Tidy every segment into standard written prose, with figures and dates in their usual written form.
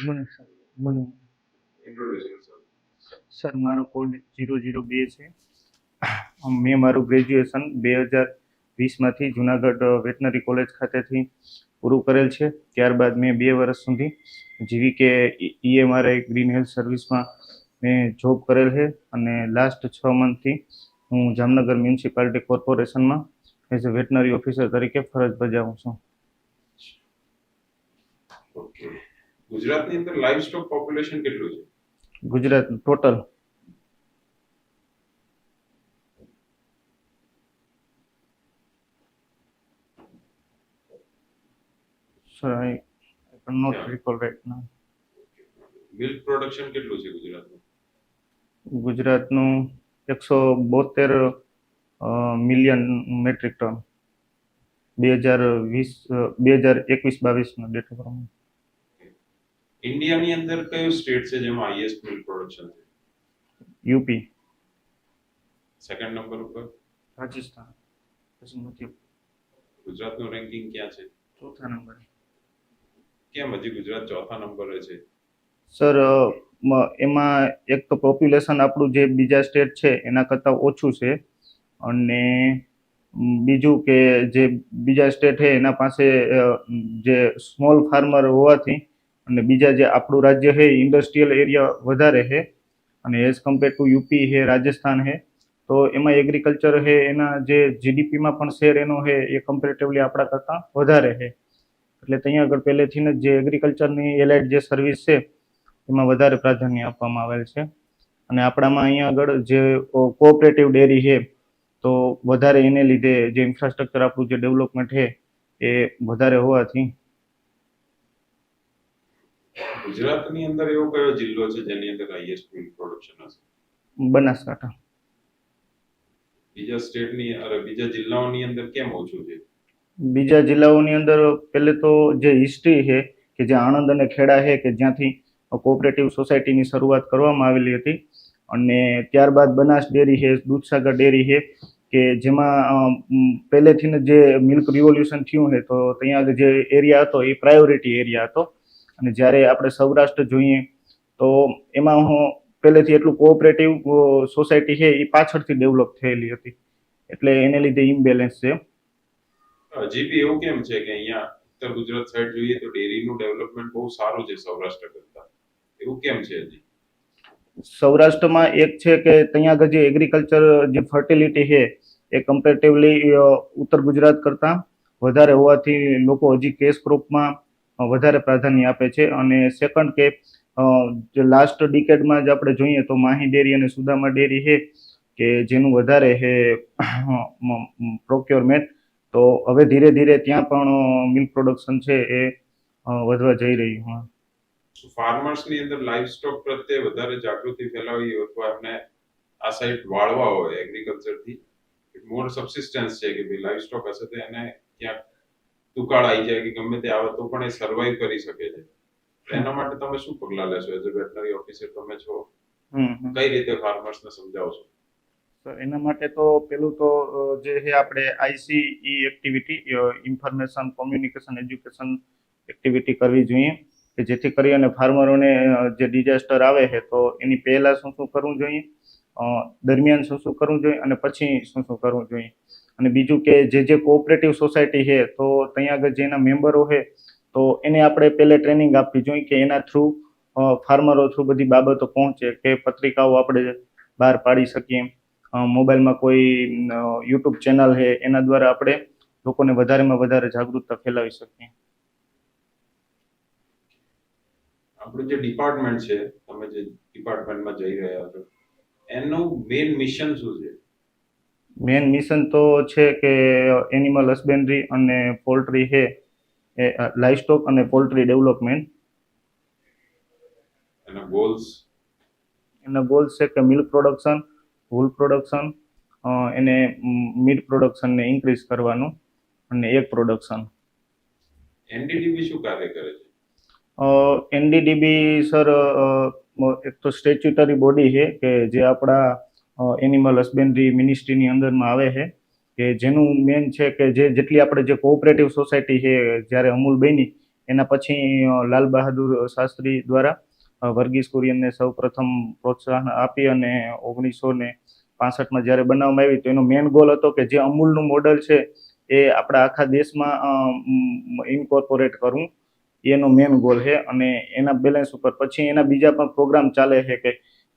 મને મને Introduce yourself. Sir મારો કોડ 002 છે. મેં મારું ગ્રેજ્યુએશન 2020માંથી જુનાગઢ વેટનરી કોલેજ ખાતેથી પૂરું કરેલ છે. ત્યારબાદ મેં 2 વર્ષ સુધી જીવીકે ઈએમઆરઆઈ ગ્રીન હેલ્થ સર્વિસમાં મેં જોબ કરેલ છે અને લાસ્ટ 6 મંથથી હું જામનગર મ્યુનિસિપાલિટી કોર્પોરેશનમાં એઝ અ વેટનરી ઓફિસર તરીકે ફરજ બજાવું છું. ઓકે. ગુજરાતની અંદર લાઇવ સ્ટોક પોપ્યુલેશન કેટલું છે? Gujarat total sir I can not recall right now. Milk production કેટલું છે ગુજરાતનું? ગુજરાતનું 172 મિલિયન મેટ્રિક ટન 2021-22ના ડેટા પ્રમાણે. ઇન્ડિયાની અંદર કયો સ્ટેટ છે જેમાં હાઈએસ્ટ મિલ્ક પ્રોડક્શન છે? યુપી, સેકન્ડ નંબર ઉપર રાજસ્થાન, પછી મધ્ય ગુજરાતનું રેન્કિંગ ક્યાં છે? ચોથા નંબરે. કેમ હજી ગુજરાત ચોથા નંબરે છે? સર એમાં એક તો પોપ્યુલેશન આપણું જે બીજા સ્ટેટ છે એના કરતાં ઓછું છે અને બીજું કે જે બીજા સ્ટેટ છે એના પાસે જે સ્મોલ ફાર્મર હોવાથી અને બીજા જે આપણું રાજ્ય છે ઇન્ડસ્ટ્રીયલ એરિયા વધારે છે અને એઝ કમ્પેર ટુ યુપી છે, રાજસ્થાન છે, તો એમાં એગ્રીકલ્ચર છે એના જે જીડીપીમાં પણ શેર એનો છે એ કમ્પેરેટિવલી આપણા કરતાં વધારે છે. એટલે ત્યાં આગળ પહેલેથી જ જે એગ્રીકલ્ચરની એલાઇડ જે સર્વિસ છે એમાં વધારે પ્રાધાન્ય આપવામાં આવેલ છે અને આપણામાં અહીંયા આગળ જે કોઓપરેટિવ ડેરી છે તો વધારે એને લીધે જે ઇન્ફ્રાસ્ટ્રક્ચર આપણું જે ડેવલપમેન્ટ છે એ વધારે હોવાથી. ગુજરાતની અંદર એવો કયો જિલ્લો છે જેની અંદર હાઈએસ્ટ મિલ્ક પ્રોડક્શન હશે? બનાસકાંઠા. બીજા સ્ટેટની અરે બીજા જિલ્લાઓની અંદર કેમ ઓછું છે? બીજા જિલ્લાઓની અંદર પહેલે તો જે હિસ્ટ્રી છે કે જે આણંદ અને ખેડા છે કે જ્યાંથી કોઓપરેટિવ સોસાયટીની શરૂઆત કરવામાં આવેલી હતી અને ત્યારબાદ બનાસ ડેરી છે, દૂધસાગર ડેરી છે કે જેમાં પહેલેથી જે મિલ્ક રિવોલ્યુશન થયું છે તો ત્યાં આગળ જે એરિયા હતો એ પ્રાયોરિટી એરિયા હતો અને જ્યારે આપણે સૌરાષ્ટ્ર જોઈએ તો એમાં હું પહેલેથી એટલું કોઓપરેટિવ સોસાયટી છે એ પાછળથી ડેવલપ થયેલી હતી એટલે એને લીધે ઇમ્બેલેન્સ છે. હજી બી એવું કેમ છે કે અહીંયા ઉત્તર ગુજરાત સાઈડ જોઈએ તો ડેરીનું ડેવલપમેન્ટ બહુ સારું છે સૌરાષ્ટ્ર કરતા? એવું કેમ છે હજી? સૌરાષ્ટ્રમાં એક છે કે ત્યાં આગળ જે એગ્રીકલ્ચર જે ફર્ટિલિટી છે એ કમ્પેરેટિવલી ઉત્તર ગુજરાત કરતાં વધારે હોવાથી લોકો હજી કેશ ક્રોપમાં વધારે પ્રાધાન્ય આપે છે અને સેકન્ડ કે જે લાસ્ટ ડિકેડમાં જ આપણે જોઈએ તો માહી ડેરી અને સુદામા ડેરી છે કે જેનું વધારે છે પ્રોક્યોરમેન્ટ, તો હવે ધીરે ધીરે ત્યાં પણ મિલ્ક પ્રોડક્શન છે એ વધવા જઈ રહ્યું. ફાર્મર્સની અંદર લાઇવ સ્ટોક પ્રત્યે વધારે જાગૃતિ ફેલાવી અથવા એમને આ સાઈડ વાળવા હોય એગ્રીકલ્ચરથી મોર સબસિસ્ટન્સ છે કે ભાઈ લાઇવ સ્ટોક હશે તો એને ક્યાંક દુકાળ આવી જાય કે ગમે તે આવે તો પણ એ સર્વાઈવ કરી શકે છે. એના માટે તમે શું પગલાં લેશો એઝ અ વેટનરી ઓફિસર તમે છો? કઈ રીતે ફાર્મર્સને સમજાવશો? એના માટે તો પેલું તો જે છે આપણે ICE activity, information communication education activity કરવી જોઈએ કે જેથી કરી અને ફાર્મરોને જે ડિઝાસ્ટર આવે છે તો એની પહેલાં શું શું કરવું જોઈએ, દરમિયાન શું શું કરવું જોઈએ અને પછી શું શું કરવું જોઈએ. અને બીજું કે જે કોઓપરેટિવ સોસાયટી છે તો ત્યાં આગળ જે એના મેમ્બરો છે તો એને આપણે પહેલે ટ્રેનિંગ આપવી જોઈએ કે એના થ્રુ ફાર્મરો થ્રુ બધી બાબતો પહોંચે કે પત્રિકાઓ આપણે બહાર પાડી શકીએ, મોબાઈલમાં કોઈ યુટ્યુબ ચેનલ છે એના દ્વારા આપણે લોકોને વધારેમાં વધારે જાગૃતતા ફેલાવી શકીએ. આપણું જે ડિપાર્ટમેન્ટ છે તમે જે ડિપાર્ટમેન્ટમાં જઈ રહ્યા છો એનું મેઇન મિશન શું છે? મેન મિશન તો છે કે એનિમલ હસબેન્ડરી અને પોલ્ટ્રી છે એ લાઇવસ્ટોક અને પોલ્ટ્રી ડેવલપમેન્ટ. એના ગોલ્સ? એના ગોલ્સ છે કે મિલ્ક પ્રોડક્શન, વૂલ પ્રોડક્શન, એને મીટ પ્રોડક્શનને ઇન્ક્રીઝ કરવાનું અને એગ પ્રોડક્શન. એનડીડીબી શું કાર્ય કરે છે? એનડીડીબી સર એક તો સ્ટેચ્યુટરી બોડી છે કે જે આપણા એનિમલ હસબેન્ડરી મિનિસ્ટ્રીની અંદરમાં આવે છે કે જેનું મેન છે કે જેટલી આપણે જે કોઓપરેટિવ સોસાયટી છે જ્યારે અમૂલ બની એના પછી લાલ બહાદુર શાસ્ત્રી દ્વારા વર્ગીસ કુરિયનને સૌ પ્રથમ પ્રોત્સાહન આપી અને 1965માં જ્યારે બનાવવામાં આવી તો એનો મેઇન ગોલ હતો કે જે અમૂલનું મોડલ છે એ આપણા આખા દેશમાં ઇન્કોર્પોરેટ કરવું એનો મેઇન ગોલ છે. અને એના બેલેન્સ ઉપર પછી એના બીજા પણ પ્રોગ્રામ ચાલે છે કે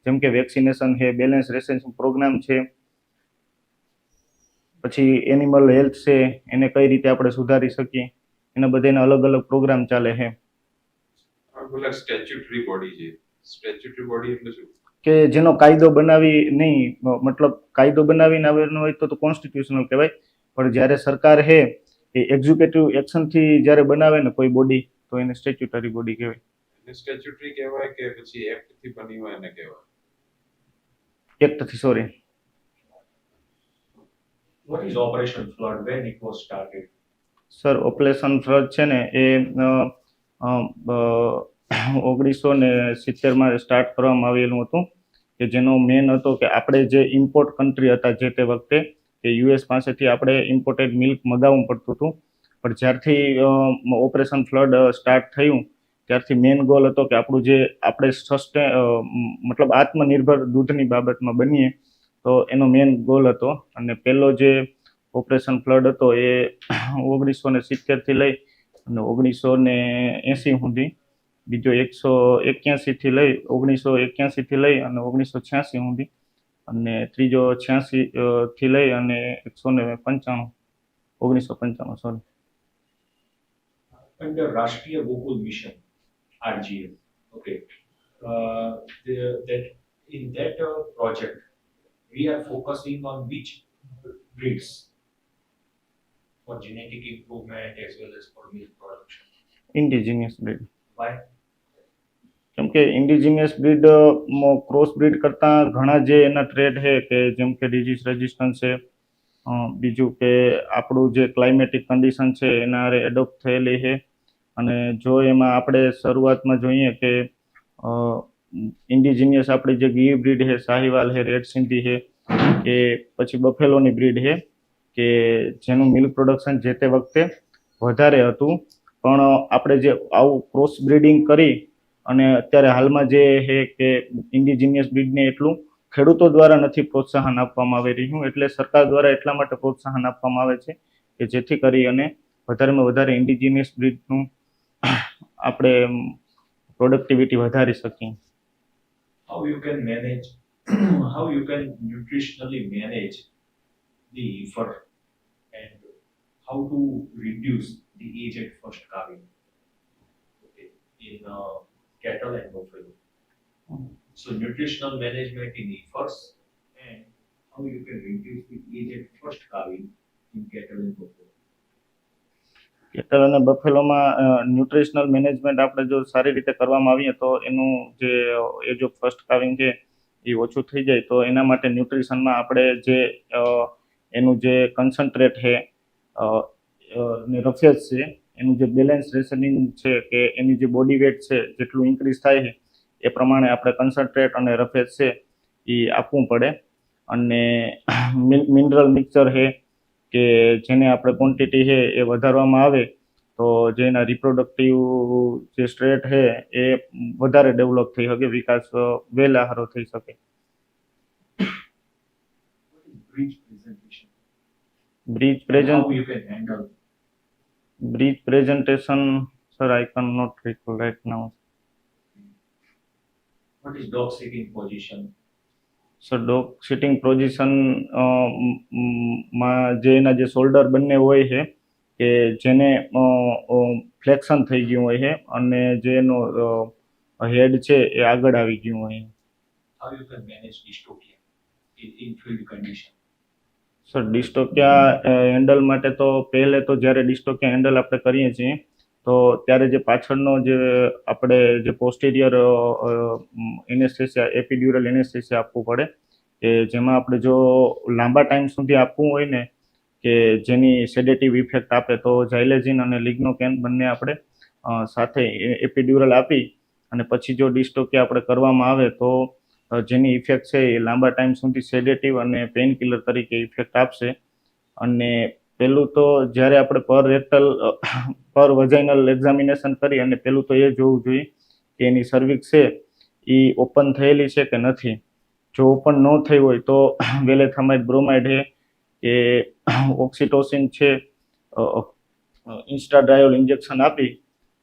જેમ કે વેક્સિનેશન છે, બેલેન્સ રેશન પ્રોગ્રામ છે, પછી એનિમલ હેલ્થ છે એને કઈ રીતે આપણે સુધારી શકીએ, એના બધાના અલગ અલગ પ્રોગ્રામ ચાલે છે. બોલા સ્ટેચ્યુટરી બોડી છે. સ્ટેચ્યુટરી બોડી એટલે શું? કે જેનો કાયદો બનાવી નહીં, મતલબ કાયદો બનાવીને આવેનો હોય તો કોન્સ્ટિટ્યુશનલ કહેવાય, પણ જ્યારે સરકાર છે એ એક્ઝિક્યુટિવ એક્શનથી જ્યારે બનાવે ને કોઈ બોડી તો એને સ્ટેચ્યુટરી બોડી કહેવાય. એને સ્ટેચ્યુટરી કહેવાય કે પછી એક્ટ થી બની હોય એને કહેવાય? એક્ટથી, sorry. What is Operation Flood? When it was started? Sir, operation flood છે ને એ 1970માં સ્ટાર્ટ કરવામાં આવેલું હતું કે જેનો મેન હતો કે આપણે જે ઇમ્પોર્ટ કન્ટ્રી હતા જે તે વખતે કે યુએસ પાસેથી આપણે ઇમ્પોર્ટેડ મિલ્ક મગાવવું પડતું હતું, પણ જ્યારથી ઓપરેશન ફ્લડ સ્ટાર્ટ થયું ત્યારથી મેઇન ગોલ હતો કે આપણું જે આપણે મતલબ આત્મનિર્ભર દૂધની બાબતમાં બનીએ તો એનો મેઇન ગોલ હતો. અને પહેલો જે ઓપરેશન ફ્લડ હતો એ 1970થી લઈ અને 1980 સુધી, બીજો 181થી લઈ 1981થી લઈ અને 1986 સુધી, અને ત્રીજો 86થી લઈ અને 1995 sorry. Under Rashtriya Gokul Mission, RGM. Okay. That in that project, we are focusing on which breeds for genetic improvement as well as for milk production. Indigenous breed. Why? કેમ કે ઇન્ડિજિનિયસ બ્રીડ ક્રોસ બ્રીડ કરતાં ઘણા જે એના trade છે કે જેમ કે ડિઝીઝ રેઝિસ્ટન્સ છે, બીજું કે આપણું જે ક્લાઇમેટિક કન્ડિશન છે એના હારે એડોપ્ટ થયેલી છે. અને જો એમાં આપણે શરૂઆતમાં જોઈએ કે ઇન્ડિજિનિયસ આપણી જે ગીર બ્રીડ છે, સાહીવાલ છે, રેડ સિંધી છે, કે પછી બફેલોની બ્રીડ છે કે જેનું મિલ્ક પ્રોડક્શન જે તે વખતે વધારે હતું, પણ આપણે જે આવું ક્રોસ બ્રીડિંગ કરી અને અત્યારે હાલમાં જે છે કે ઇન્ડિજિનિયસ બ્રીડને એટલું ખેડૂતો દ્વારા નથી પ્રોત્સાહન આપવામાં આવી રહ્યું, એટલે સરકાર દ્વારા એટલા માટે પ્રોત્સાહન આપવામાં આવે છે કે જેથી કરી અને વધારેમાં વધારે ઇન્ડિજિનિયસ બ્રીડનું આપણે પ્રોડક્ટિવિટી વધારી શકીએ. How you can manage, how you can nutritionally manage the fur and how to reduce the age at first calving, okay, in cattle and buffalo. So nutritional management in heifers and how you can reduce the age at first calving in cattle and buffalo. Cattle અને બફેલોમાં nutritional management આપણે જો સારી રીતે કરવામાં આવીએ તો એનું જે એજ ઓફ ફર્સ્ટ કાવિંગ છે એ ઓછું થઈ જાય. તો એના માટે ન્યુટ્રિશનમાં આપણે જે એનું જે કન્સન્ટ્રેટ છે ને રફેજ છે, એનું જે બેલેન્સ રેશનિંગ છે કે એની જે બોડી વેટ છે જેટલું ઇન્ક્રીઝ થાય છે એ પ્રમાણે આપણે કન્સન્ટ્રેટ અને રફેજ છે એ આપવું પડે. અને મિનરલ મિક્સચર છે કે જેને આપણે ક્વોન્ટિટી છે એ વધારવામાં આવે તો જેના રિપ્રોડક્ટિવ જે સ્ટ્રેટ છે એ વધારે ડેવલપ થઈ શકે, વિકાસ વહેલા સારો થઈ શકે. Breed presentation. Breed And present how you can handle. Breed presentation sir I can not recall right now. What is dog sitting position? Sir dog sitting position માં જે એના જે શોલ્ડર બંને હોય છે કે જેને ફ્લેક્શન થઈ ગયું હોય છે અને જે એનો હેડ છે એ આગળ આવી ગયું હોય. How you can manage dystocia in field condition? Sir dystocia handle માટે તો પહેલે તો જ્યારે ડિસ્ટોકિયા હેન્ડલ આપણે કરીએ છીએ તો ત્યારે જે પાછળનો જે આપણે જે પોસ્ટેરિયર એનેસ્થેસિયા એપિડ્યુરલ એનેસ્થેસિયા આપવું પડે કે જેમાં આપણે જો લાંબા ટાઈમ સુધી આપવું હોય ને કે જેની સેડેટિવ ઇફેક્ટ આપે તો ઝાઇલેઝિન અને લિગ્નોકેન બંને આપણે સાથે એપિડ્યુરલ આપી અને પછી જો ડિસ્ટોકિયા આપણે કરવામાં આવે તો જેની ઇફેક્ટ છે એ લાંબા ટાઈમ સુધી સેડેટિવ અને પેઇન કિલર તરીકે ઇફેક્ટ આપશે. અને પેલું તો જ્યારે આપણે પર વજાઇનલ એક્ઝામિનેશન કરી અને પેલું તો એ જોવું જોઈએ કે એની સર્વિક્સ છે એ ઓપન થયેલી છે કે નથી. જો ઓપન ન થઈ હોય તો વેલેથામાઇડ બ્રોમાઇડ છે કે ઓક્સિટોસિન છે, ઇન્સ્ટાડ્રાયોલ ઇન્જેક્શન આપી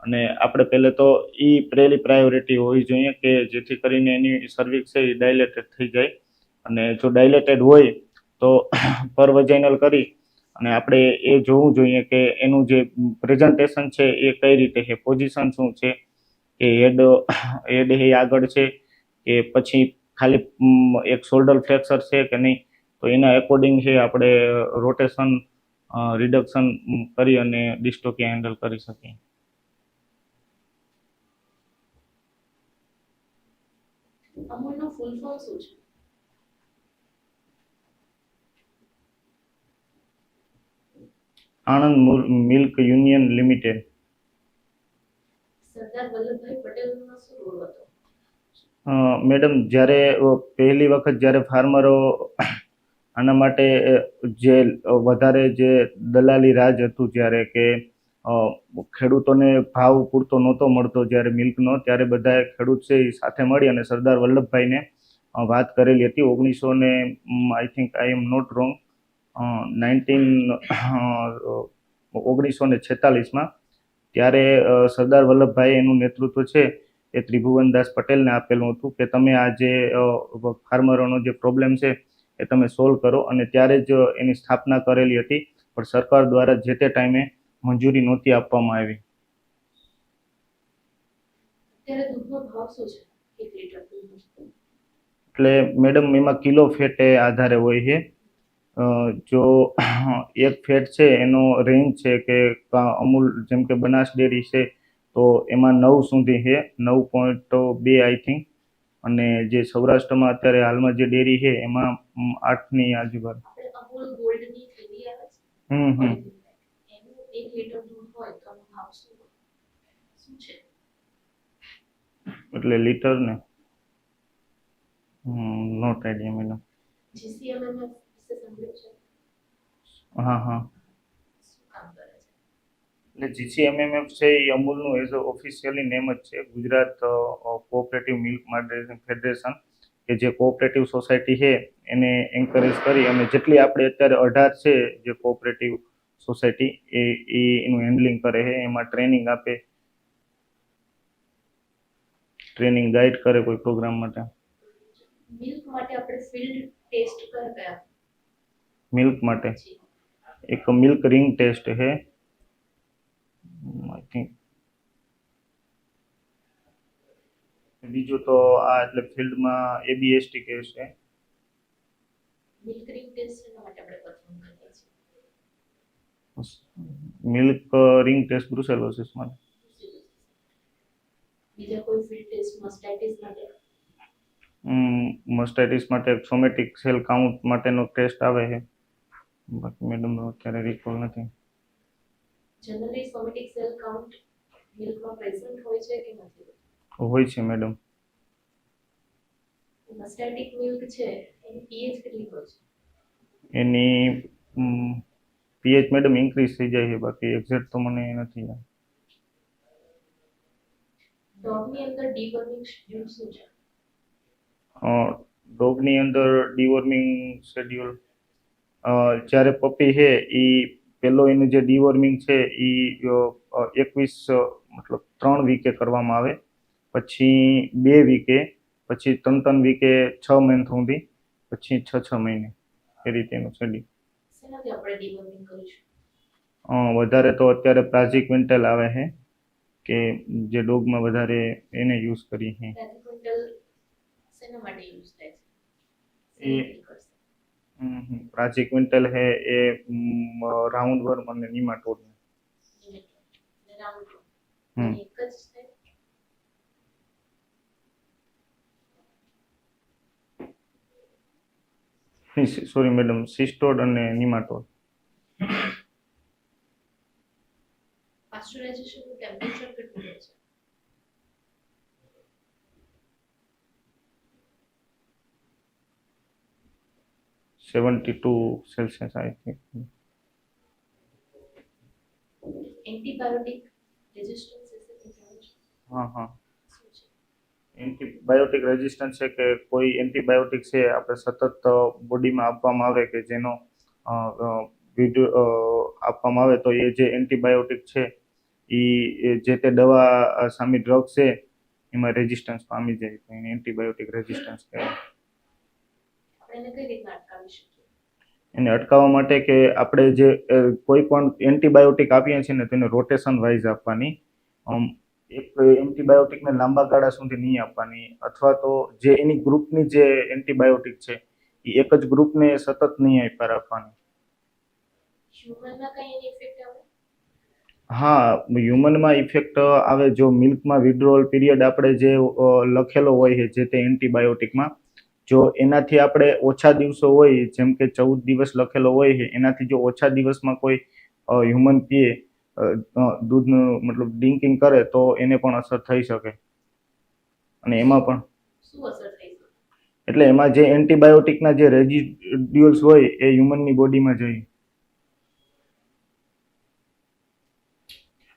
અને આપણે પહેલે તો પહેલી પ્રાયોરિટી હોવી જોઈએ કે જેથી કરીને એની સર્વિક્સ છે એ ડાયલેટેડ થઈ જાય. અને જો ડાયલેટેડ હોય તો પર વજાઇનલ કરી અને આપણે એ જોવું જોઈએ કે એનું જે પ્રેઝન્ટેશન છે એ કઈ રીતે છે, પોઝિશન શું છે, કે હેડ એ આગળ છે કે પછી ખાલી એક શોલ્ડર ફ્લેક્સર છે કે નહીં. તો એના એકોર્ડિંગ છે આપણે રોટેશન રિડક્શન કરી અને ડિસ્ટોકિયા હેન્ડલ કરી શકીએ. અમૂલનું ફૂલ ફોર્મ શું છે? Anand milk union limited. Sardar Vallabhbhai પટેલનો શું રોલ હતો? મેડમ, જ્યારે પહેલી વખત જ્યારે ફાર્મરો આના માટે જે વધારે જે દલાલી રાજ હતું, જ્યારે કે ખેડૂતોને ભાવ પૂરતો નહોતો મળતો જ્યારે મિલ્કનો, ત્યારે બધાએ ખેડૂત છે એ સાથે મળી અને સરદાર વલ્લભભાઈને વાત કરેલી હતી 1900 I think I am not wrong 1946માં. ત્યારે સરદાર વલ્લભભાઈ એનું નેતૃત્વ છે એ ત્રિભુવનદાસ પટેલને આપેલું હતું કે તમે આ જે ફાર્મરોનો જે પ્રોબ્લેમ છે એ તમે સોલ્વ કરો. અને ત્યારે જ એની સ્થાપના કરેલી હતી, પણ સરકાર દ્વારા જે તે ટાઈમે મંજૂરી નહોતી આપવામાં આવી. અત્યારે દૂધનો ભાવ શું છે? 1 લીટર દૂધનો? એટલે મેડમ એમાં કિલો ફેટે આધારે હોય છે. જો એક ફેટ છે એનો રેન્જ છે કે અમૂલ જેમ કે બનાસ ડેરી છે તો એમાં 9 સુધી છે, 9.2 આઈ થિંક. અને જે સૌરાષ્ટ્રમાં અત્યારે હાલમાં જે ડેરી છે એમાં 8ની આજુબાજુ. આપણે અમૂલ ગોલ્ડની થેલી આવે છે, હમ હમ એનું 1 લીટર દૂધ હોય તો એનો ભાવ શું છે? એટલે લીટર ને નોટ આઈડિયા મેડમ. જીસીએમએમએફ વિશે સાંભળ્યું છે? હા હા. શું કામ કરે છે? એટલે જીસીએમએમએફ છે એ અમૂલનું એઝ અ ઓફિશિયલી નેમ જ છે, Gujarat cooperative milk marketing federation, કે જે કોઓપરેટિવ સોસાયટી છે એને એન્કરેજ કરી અને જેટલી આપણે અત્યારે 18 છે જે કોઓપરેટિવ સોસાયટી એનું હેન્ડલિંગ કરે છે, એમાં ટ્રેનિંગ આપે, ટ્રેનિંગ ગાઈડ કરે કોઈ પ્રોગ્રામ માટે. મિલ્ક માટે આપણે ફિલ્ડ ટેસ્ટ કયા? મિલ્ક માટે એક મિલ્ક રિંગ ટેસ્ટ છે આઈ થિંક. બીજું તો આ એટલે ફિલ્ડમાં એબીએસટી કહે છે. મિલ્ક રિંગ ટેસ્ટ એના માટે આપણે પરફોર્મ કરીએ છીએ. મિલ્ક રિંગ ટેસ્ટ બ્રુસેલોસિસ માટે. બીજા કોઈ ફિલ્ડ ટેસ્ટ મસ્ટાઇટિસ માટે? મસ્ટાઇટિસ માટે સોમેટિક સેલ કાઉન્ટ માટેનો ટેસ્ટ આવે છે, બાકી મેડમ અત્યારે રિકોલ નથી. જનરલી સોમેટિક સેલ કાઉન્ટ મિલ્કમાં પ્રેઝન્ટ હોય છે કે નથી? હોય છે મેડમ. મસ્ટાટિક મિલ્ક છે એની પીએચ કેટલી હોય છે? એની પીએચ મેડમ ઇન્ક્રીઝ થઈ જાય છે, બાકી એક્ઝેક્ટ તો મને નથી યાદ. ડોગની અંદર ડીવર્મિંગ શેડ્યુલ શું છે? ડોગની અંદર ડીવોર્મિંગ શેડ્યુલ જ્યારે પપી છે એ પહેલો એનું જે ડીવોર્મિંગ છે એ 21 મતલબ 3 વીકે કરવામાં આવે, પછી 2 વીકે, પછી 3 વીકે, 6 મંથ સુધી, પછી 6 મહિને, એ રીતે એનું શેડ્યુલ. શેનાથી આપણે ડીવર્મિંગ કરીશું? વધારે તો અત્યારે પ્રાઝિક્વિન્ટેલ આવે છે કે જે ડોગમાં વધારે એને યુઝ કરી છે. પ્રાઝિક્વિન્ટલ શેના માટે યુઝ થાય છે? એ પ્રાઝિક્વિન્ટેલ છે એ રાઉન્ડ વર્મ અને નિમાટોડ. એક જ છે? સોરી મેડમ, સિસ્ટોડ અને નિમાટોડ. પાસ્ચરાઇઝેશનનું ટેમ્પરેચર કેટલું હોય છે? 72 Celsius I think. Antibiotic resistance વિશે કંઈ જાણો છો? હા હા શું છે? એન્ટીબાયોટિક રેઝિસ્ટન્સ છે કે કોઈ એન્ટીબાયોટિક છે આપણે સતત બોડીમાં આપવામાં આવે કે જેનો અ, અ, આપવામાં આવે તો એ જે એન્ટીબાયોટિક છે એ જે તે દવા સામે ડ્રગ છે એમાં રેઝિસ્ટન્સ પામી જાય તો એને એન્ટીબાયોટિક રેઝિસ્ટન્સ કહેવાય. આપણે એને કઈ રીતના અટકાવી શકીએ? એને અટકાવવા માટે કે આપણે જે કોઈ પણ એન્ટીબાયોટિક આપીએ છીએ ને તેને રોટેશન વાઇઝ આપવાની. એક એન્ટીબાયોટિકને લાંબા ગાળા સુધી નહીં આપવાની અથવા તો જે એની ગ્રુપની જે એન્ટીબાયોટિક છે એ એક જ ગ્રુપને સતત નહીં આપ્યા રાખવાની. હ્યુમનમાં કઈ એની ઇફેક્ટ આવે? હા હ્યુમનમાં ઇફેક્ટ આવે જો મિલ્કમાં વિડ્રોઅલ પીરિયડ આપણે જે લખેલો હોય છે જે તે એન્ટીબાયોટિકમાં જો એનાથી આપણે ઓછા દિવસો હોય જેમ કે 14 દિવસ લખેલો હોય છે એનાથી જો ઓછા દિવસમાં કોઈ હ્યુમન પીએ દૂધનું મતલબ ડ્રિંકિંગ કરે તો એને પણ અસર થઈ શકે અને એમાં પણ શું અસર થઈ શકે? એટલે એમાં જે એન્ટીબાયોટિકના જે રેઝિડ્યુઅલ્સ હોય એ હ્યુમનની બોડીમાં જાય.